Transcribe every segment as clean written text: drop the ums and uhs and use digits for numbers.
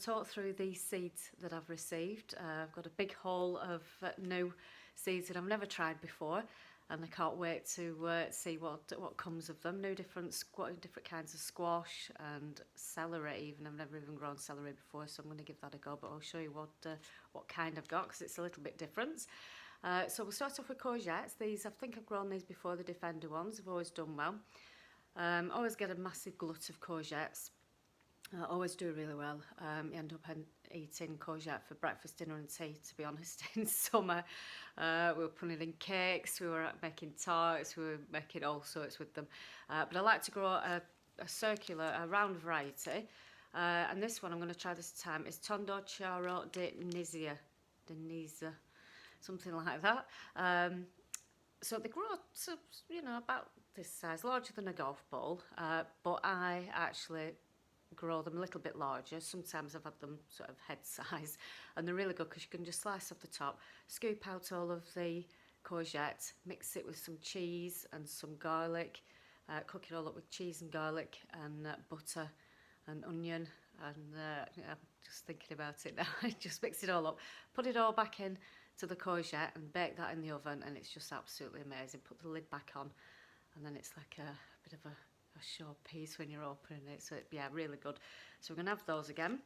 talk through these seeds that I've received. I've got a big haul of new seeds that I've never tried before, and I can't wait to see what comes of them. New different kinds of squash and celery even. I've never even grown celery before, so I'm going to give that a go, but I'll show you what kind I've got because it's a little bit different. So we'll start off with courgettes. These, I think I've grown these before, the Defender ones. I've always done well. Always get a massive glut of courgettes. Always do really well. You end up eating courgette for breakfast, dinner and tea, to be honest. In summer, we were putting it in cakes, we were making tarts, we were making all sorts with them. But I like to grow a round variety. And this one I'm going to try this time is Tondo Charo de Nizia, something like that. So they grow, you know, about this size, larger than a golf ball. But I actually grow them a little bit larger. Sometimes I've had them sort of head size, and they're really good because you can just slice off the top, scoop out all of the courgette, mix it with some cheese and some garlic, cook it all up with cheese and garlic and butter and onion, and I'm just thinking about it now. Just mix it all up, put it all back in to the courgette and bake that in the oven, and it's just absolutely amazing. Put the lid back on, and then it's like a bit of a sharp piece when you're opening it. So yeah, really good. So we're gonna have those again.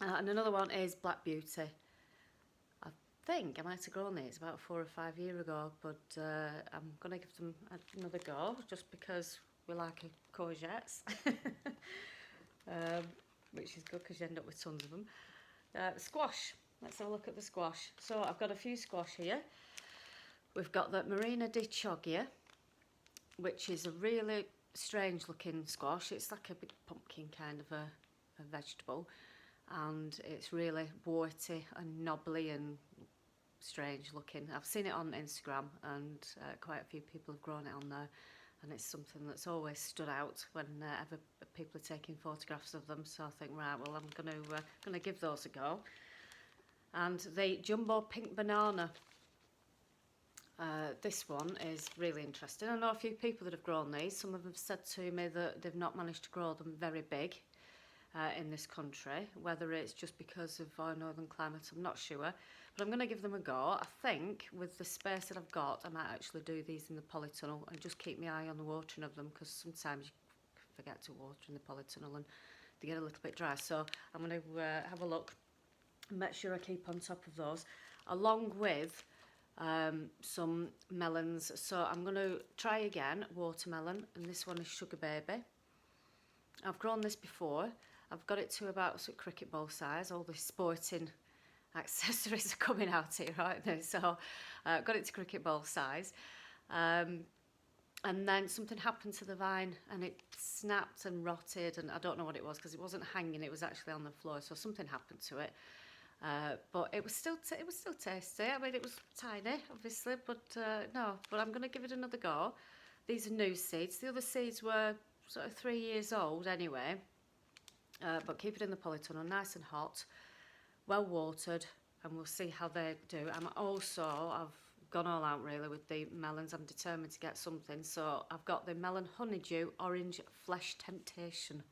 And another one is Black Beauty. I think I might have grown these about 4 or 5 years ago, but I'm gonna give them another go just because we like courgettes. Which is good because you end up with tons of them. Squash. Let's have a look at the squash. So I've got a few squash here. We've got the Marina di Choggia, which is a really strange looking squash. It's like a big pumpkin kind of a vegetable, and it's really warty and knobbly and strange looking. I've seen it on Instagram, and quite a few people have grown it on there, and it's something that's always stood out whenever people are taking photographs of them. So I think, right, well, I'm gonna give those a go. And the jumbo pink banana. This one is really interesting. I know a few people that have grown these. Some of them have said to me that they've not managed to grow them very big in this country. Whether it's just because of our northern climate, I'm not sure. But I'm going to give them a go. I think with the space that I've got, I might actually do these in the polytunnel and just keep my eye on the watering of them, because sometimes you forget to water in the polytunnel and they get a little bit dry. So I'm going to have a look and make sure I keep on top of those, along with some melons. So I'm going to try again watermelon, and this one is Sugar Baby. I've grown this before. I've got it to about sort of cricket ball size. All the sporting accessories are coming out here right now, so got it to cricket ball size, and then something happened to the vine and it snapped and rotted, and I don't know what it was because it wasn't hanging, it was actually on the floor, so something happened to it. But it was still tasty. I mean, it was tiny, obviously, but no. But I'm going to give it another go. These are new seeds. The other seeds were sort of 3 years old anyway. But keep it in the polytunnel, nice and hot, well watered, and we'll see how they do. I've gone all out really with the melons. I'm determined to get something. So I've got the melon honeydew orange flesh temptation,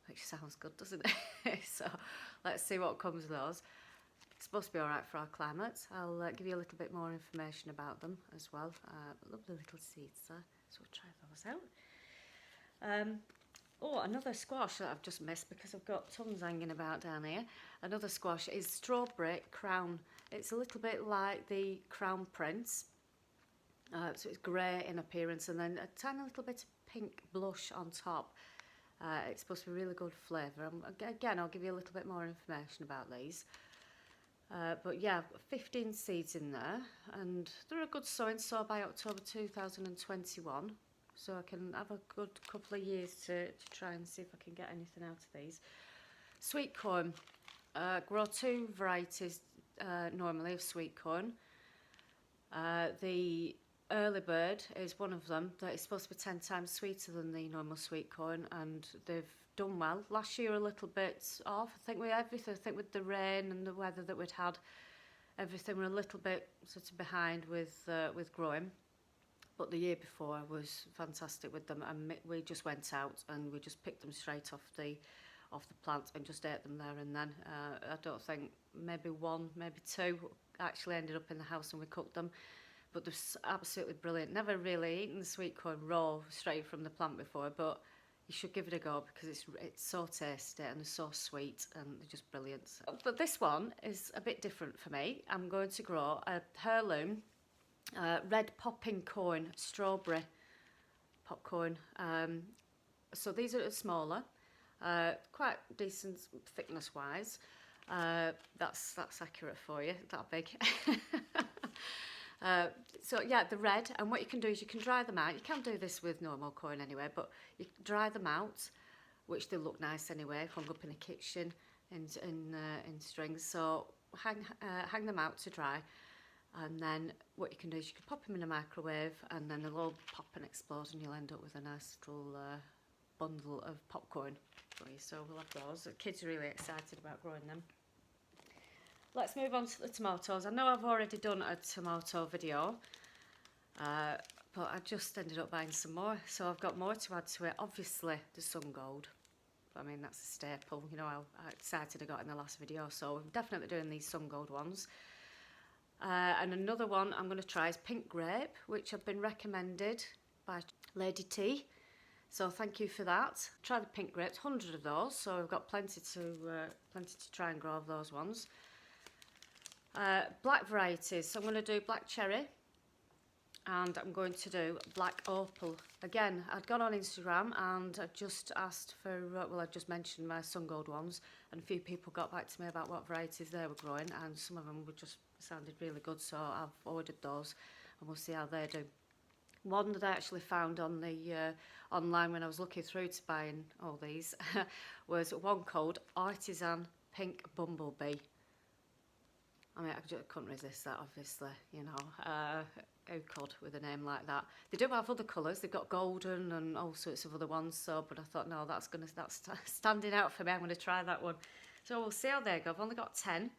which sounds good, doesn't it? So let's see what comes of those. It's supposed to be all right for our climate. I'll give you a little bit more information about them as well. Lovely little seeds there, so we'll try those out. Oh, another squash that I've just missed because I've got tons hanging about down here. Another squash is Strawberry Crown. It's a little bit like the Crown Prince. So it's grey in appearance and then a tiny little bit of pink blush on top. It's supposed to be really good flavour. Again, I'll give you a little bit more information about these. But yeah, 15 seeds in there, and they're a good sowing, so by October 2021. So I can have a good couple of years to try and see if I can get anything out of these. Sweetcorn. Grow 2 varieties normally of sweetcorn. The Early Bird is one of them that is supposed to be 10 times sweeter than the normal sweetcorn, and they've done well. Last year a little bit off, I think, with everything. I think with the rain and the weather that we'd had, everything were a little bit sort of behind with growing. But the year before was fantastic with them, and we just went out and we just picked them straight off off the plant and just ate them there and then. I don't think, maybe one, maybe two actually ended up in the house and we cooked them. But they're absolutely brilliant. Never really eaten the sweet corn raw straight from the plant before, but you should give it a go because it's so tasty and they're so sweet and they're just brilliant. But this one is a bit different for me. I'm going to grow a heirloom red popping corn strawberry popcorn. So these are smaller, quite decent thickness wise. That's accurate for you, that big. So yeah, the red, and what you can do is you can dry them out. You can do this with normal corn anyway, but you dry them out, which they look nice anyway, hung up in the kitchen in strings. So hang them out to dry, and then what you can do is you can pop them in a microwave, and then they'll all pop and explode, and you'll end up with a nice little bundle of popcorn for you. So we'll have those. The kids are really excited about growing them. Let's move on to the tomatoes. I know I've already done a tomato video, but I just ended up buying some more. So I've got more to add to it. Obviously, the sun gold. I mean, that's a staple. You know how excited I got in the last video. So I'm definitely doing these sun gold ones. And another one I'm going to try is pink grape, which I've been recommended by Lady T. So thank you for that. Try the pink grapes, 100 of those. So I've got plenty to try and grow of those ones. Black varieties, so I'm going to do black cherry and I'm going to do black opal. Again, I'd gone on Instagram and I just asked for, well, I just mentioned my sun gold ones, and a few people got back to me about what varieties they were growing, and some of them were just sounded really good, so I've ordered those and we'll see how they do. One that I actually found on the online when I was looking through to buying all these was one called Artisan Pink Bumblebee. I mean, I just couldn't resist that, obviously, you know. Who could with a name like that? They do have other colours. They've got golden and all sorts of other ones. So, but I thought, no, that's standing out for me. I'm going to try that one. So we'll see how they go. I've only got 10.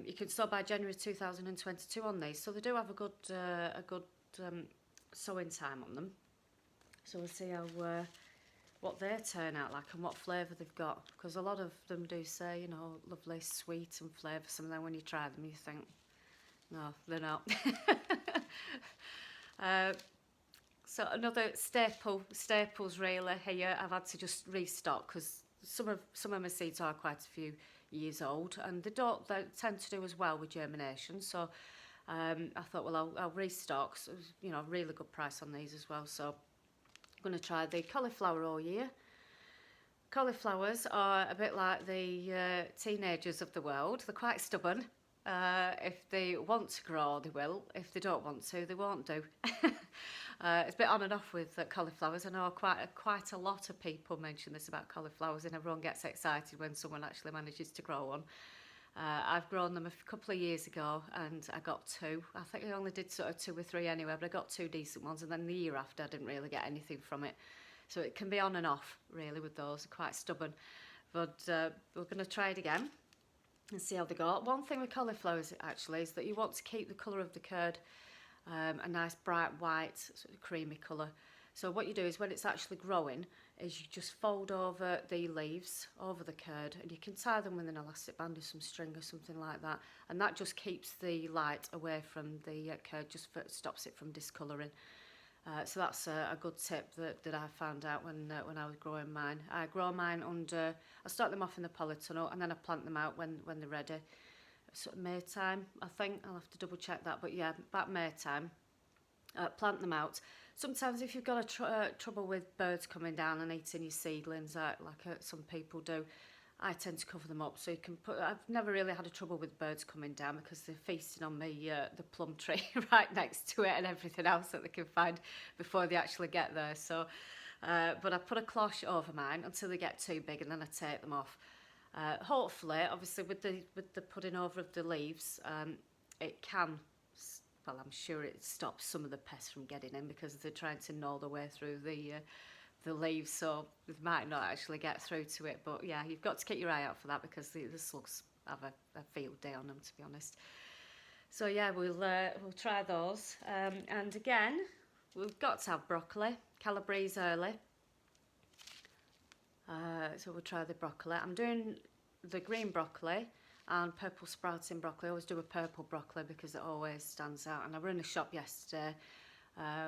You can start by January 2022 on these. So they do have a good sowing time on them. So we'll see how what they turn out like and what flavour they've got, because a lot of them do say, you know, lovely, sweet and flavoursome, and then when you try them you think, no, they're not. So another staples really here, I've had to just restock because some of my seeds are quite a few years old and they tend to do as well with germination. So I thought, well, I'll restock. So, you know, really good price on these as well. So I'm going to try the cauliflower all year. Cauliflowers are a bit like the teenagers of the world. They're quite stubborn. If they want to grow, they will. If they don't want to, they won't do. It's a bit on and off with cauliflowers. I know quite a lot of people mention this about cauliflowers, and everyone gets excited when someone actually manages to grow one. I've grown them a couple of years ago and I got 2. I think I only did sort of 2 or 3 anyway, but I got 2 decent ones, and then the year after I didn't really get anything from it. So it can be on and off really with those. They're quite stubborn. But we're going to try it again and see how they go. One thing with cauliflowers actually is that you want to keep the colour of the curd a nice bright white sort of creamy colour. So what you do is when it's actually growing is you just fold over the leaves over the curd, and you can tie them with an elastic band or some string or something like that, and that just keeps the light away from the curd, just stops it from discolouring. So that's a good tip that I found out when I was growing mine. I grow mine under, I start them off in the polytunnel and then I plant them out when they're ready. Sort of May time, I think. I'll have to double check that, but yeah, about May time. Plant them out. Sometimes if you've got trouble with birds coming down and eating your seedlings, like some people do, I tend to cover them up. So you can I've never really had a trouble with birds coming down because they're feasting on the plum tree right next to it and everything else that they can find before they actually get there. So, but I put a cloche over mine until they get too big, and then I take them off. Hopefully, obviously, with the putting over of the leaves, it can. Well, I'm sure it stops some of the pests from getting in because they're trying to gnaw their way through the leaves, so they might not actually get through to it. But yeah, you've got to keep your eye out for that because the slugs have a field day on them, to be honest. So yeah, we'll try those. And again, we've got to have broccoli, Calabrese early. So we'll try the broccoli. I'm doing the green broccoli and purple sprouting broccoli. I always do a purple broccoli because it always stands out. And I were in a shop yesterday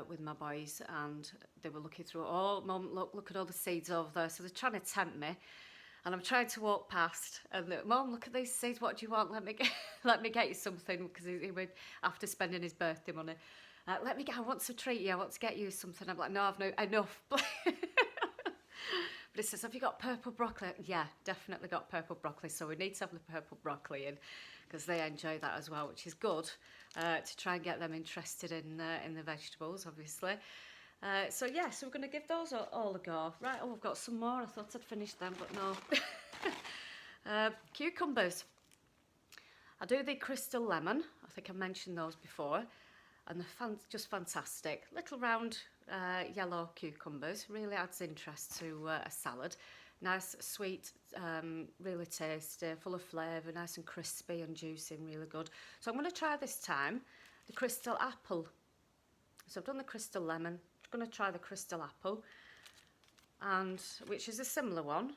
with my boys, and they were looking through, oh mum, look at all the seeds over there. So they're trying to tempt me, and I'm trying to walk past, and mum, look at these seeds, what do you want? Let me get you something, because he would, after spending his birthday money, I want to treat you, I want to get you something. I'm like, no, I've no enough. But he says, have you got purple broccoli? Yeah, definitely got purple broccoli. So we need to have the purple broccoli in, because they enjoy that as well, which is good, to try and get them interested in the vegetables, obviously. So yeah, so we're going to give those all a go. Right, oh, I've got some more. I thought I'd finished them, but no. Cucumbers. I do the crystal lemon. I think I mentioned those before. And they're just fantastic. Little round yellow cucumbers. Really adds interest to a salad. Nice, sweet, really tasty, full of flavour, nice and crispy and juicy and really good. So I'm going to try this time the crystal apple. So I've done the crystal lemon. I'm going to try the crystal apple, and which is a similar one,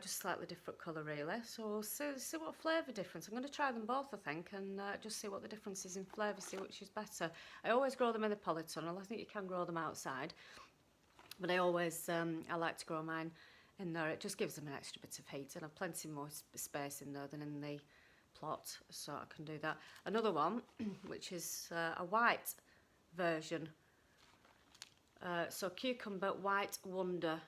just slightly different colour really. So we'll see what flavour difference. I'm going to try them both, I think, and just see what the difference is in flavour, see which is better. I always grow them in the polytunnel. I think you can grow them outside, but I always I like to grow mine in there. It just gives them an extra bit of heat, and I've plenty more space in there than in the plot, so I can do that. Another one, which is a white version. So cucumber white wonder.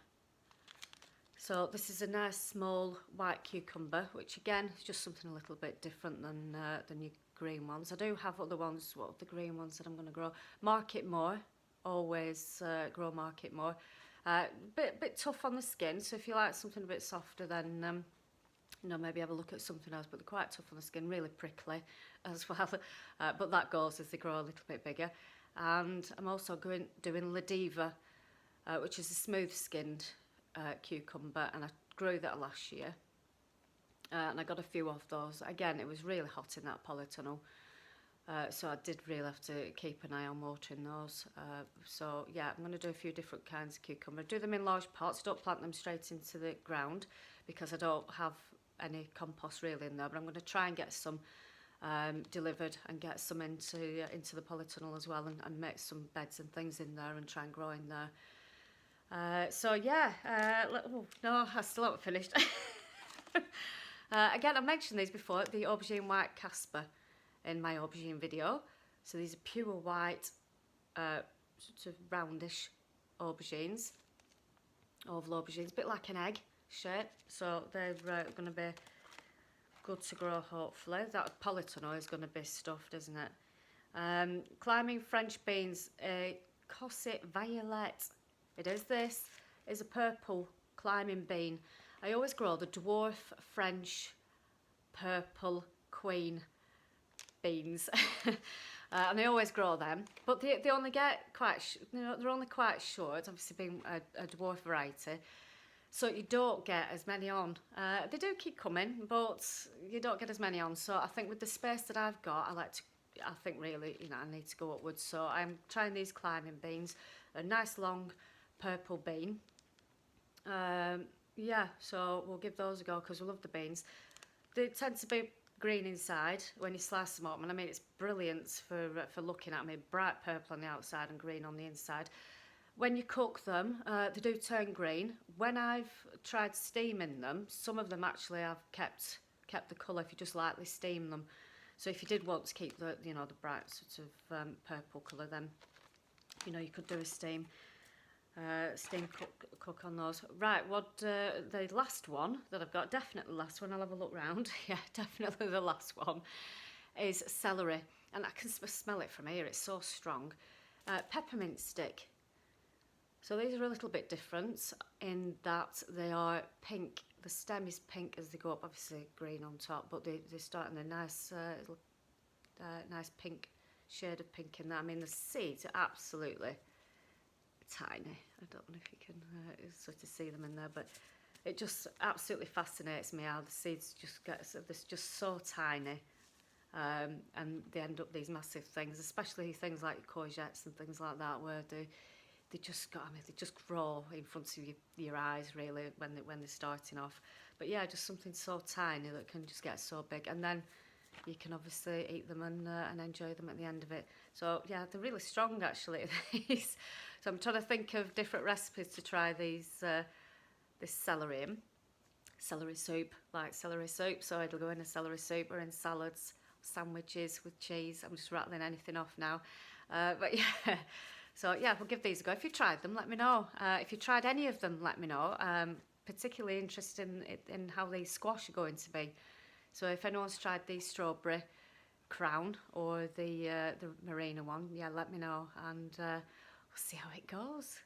So this is a nice small white cucumber, which again is just something a little bit different than your green ones. I do have other ones, the green ones that I'm going to grow. Market more, always grow market more. Bit tough on the skin, so if you like something a bit softer, then maybe have a look at something else. But they're quite tough on the skin, really prickly as well. But that goes as they grow a little bit bigger. And I'm also doing La Diva, which is a smooth-skinned cucumber, and I grew that last year. And I got a few of those. Again, it was really hot in that polytunnel, so I did really have to keep an eye on watering those. So yeah, I'm going to do a few different kinds of cucumber. Do them in large pots. Don't plant them straight into the ground because I don't have any compost really in there. But I'm going to try and get some delivered and get some into the polytunnel as well, and make some beds and things in there and try and grow in there. So yeah, no, I still haven't finished. Again, I mentioned these before, the aubergine white Casper in my aubergine video. So these are pure white, sort of roundish aubergines, oval aubergines, a bit like an egg shape. So they're going to be good to grow, hopefully. That polytunnel is going to be stuffed, isn't it? Climbing French beans, Cosset Violet. It is this. Is a purple climbing bean. I always grow the dwarf French purple queen beans, and I always grow them. But they only get they're only quite short. Obviously, being a dwarf variety. So you don't get as many on. They do keep coming, but you don't get as many on. So I think with the space that I've got, I think really, I need to go upwards. So I'm trying these climbing beans, a nice long purple bean. Yeah, so we'll give those a go because we love the beans. They tend to be green inside when you slice them up, and I mean it's brilliant for looking at. I mean, bright purple on the outside and green on the inside. When you cook them, they do turn green. When I've tried steaming them, some of them actually have kept the colour if you just lightly steam them. So if you did want to keep the the bright sort of purple colour, then you could do a steam cook on those. Right, the last one that I've got, definitely the last one. I'll have a look round. Yeah, definitely the last one is celery, and I can smell it from here. It's so strong. Peppermint stick. So these are a little bit different in that they are pink. The stem is pink as they go up, obviously green on top, but they start in a nice nice pink shade of pink in there. I mean, the seeds are absolutely tiny. I don't know if you can sort of see them in there, but it just absolutely fascinates me how the seeds they're just so tiny, and they end up these massive things, especially things like courgettes and things like that, where they just got, I mean, they just grow in front of your eyes really when they're starting off. But yeah, just something so tiny that can just get so big, and then you can obviously eat them and enjoy them at the end of it. So yeah, they're really strong actually. These. So I'm trying to think of different recipes to try these. This celery in. Celery soup, like celery soup. So it'll go in a celery soup or in salads, sandwiches with cheese. I'm just rattling anything off now. But yeah. So yeah, we'll give these a go. If you tried them, let me know. If you tried any of them, let me know. Particularly interested in how these squash are going to be. So if anyone's tried the strawberry crown or the marina one, yeah, let me know, and we'll see how it goes.